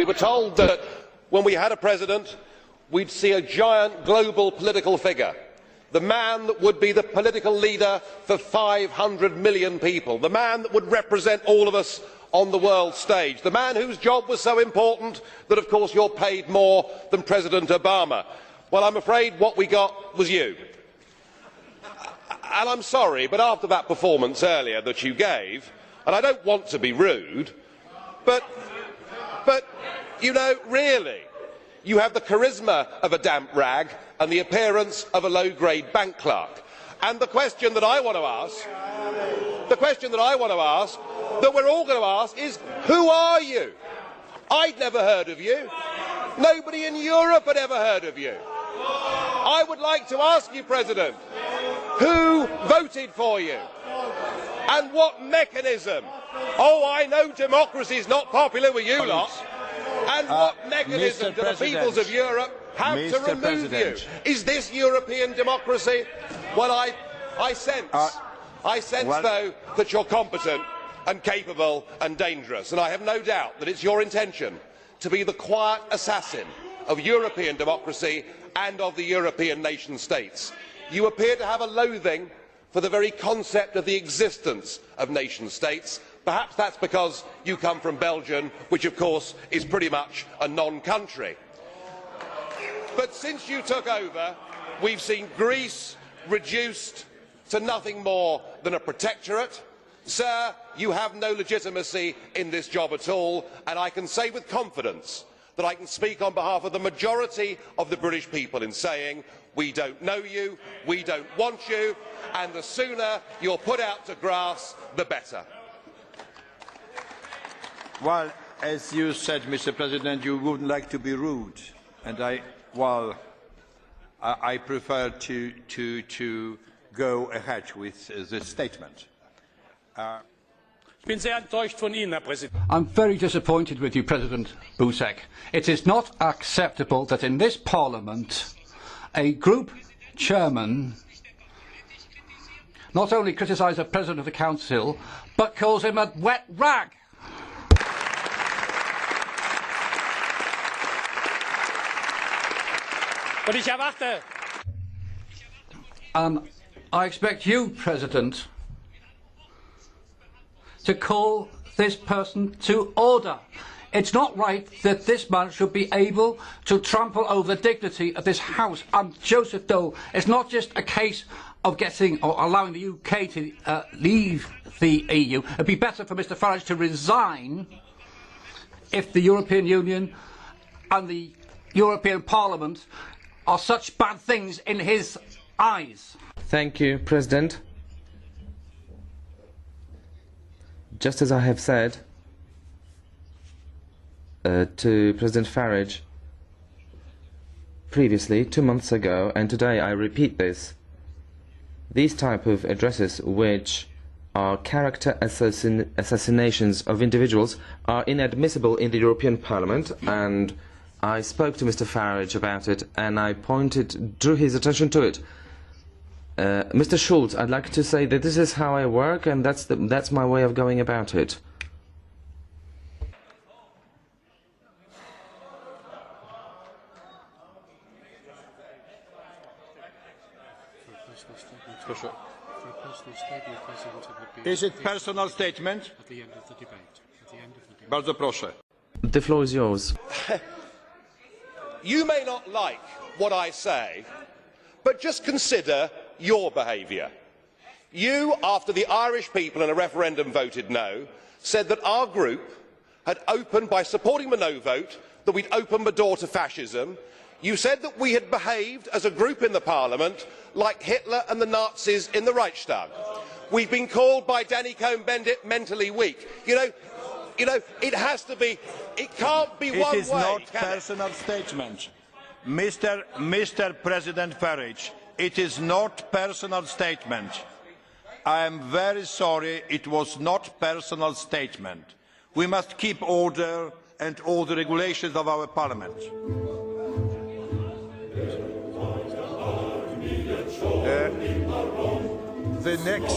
We were told that when we had a president, we'd see a giant global political figure, the man that would be the political leader for 500 million people, the man that would represent all of us on the world stage, the man whose job was so important that, of course, you're paid more than President Obama. Well, I'm afraid what we got was you. And I'm sorry, but after that performance earlier that you gave, and I don't want to be rude, but you know, really, you have the charisma of a damp rag and the appearance of a low-grade bank clerk. And the question that I want to ask, that we're all going to ask is, who are you? I'd never heard of you. Nobody in Europe had ever heard of you. I would like to ask you, President, who voted for you? And what mechanism? Oh, I know democracy is not popular with you lot. And what mechanism do the peoples of Europe have to remove you? Is this European democracy? Well, I sense, though, that you're competent and capable and dangerous, and I have no doubt that it's your intention to be the quiet assassin of European democracy and of the European nation states. You appear to have a loathing for the very concept of the existence of nation states. Perhaps that's because you come from Belgium, which of course is pretty much a non-country. But since you took over, we've seen Greece reduced to nothing more than a protectorate. Sir, you have no legitimacy in this job at all, and I can say with confidence that I can speak on behalf of the majority of the British people in saying we don't know you, we don't want you, and the sooner you're put out to grass, the better. Well, as you said, Mr. President, you wouldn't like to be rude, and I prefer to go ahead with this statement. I'm very disappointed with you, President Buzek. It is not acceptable that in this Parliament a group chairman not only criticises the President of the Council, but calls him a wet rag. I expect you, President, to call this person to order. It's not right that this man should be able to trample over the dignity of this House. And Joseph Dole, it's not just a case of getting or allowing the UK to leave the EU. It'd be better for Mr Farage to resign if the European Union and the European Parliament are such bad things in his eyes. Thank you, President. Just as I have said to President Farage previously, 2 months ago, and today I repeat this, these type of addresses, which are character assassinations of individuals, are inadmissible in the European Parliament, and I spoke to Mr Farage about it and I drew his attention to it. Mr Schulz, I'd like to say that this is how I work, and that's my way of going about it. Is it personal statement? At the end of the debate. Bardzo proszę. The floor is yours. You may not like what I say, but just consider your behaviour. You, after the Irish people in a referendum voted no, said that our group had opened, by supporting the no vote, that we'd opened the door to fascism. You said that we had behaved as a group in the Parliament like Hitler and the Nazis in the Reichstag. We've been called by Danny Cohn-Bendit mentally weak. You know, it has to be, it can't be one way. It is not personal statement. Mr. President Farage, it is not personal statement. I am very sorry, it was not personal statement. We must keep order and all the regulations of our Parliament. The next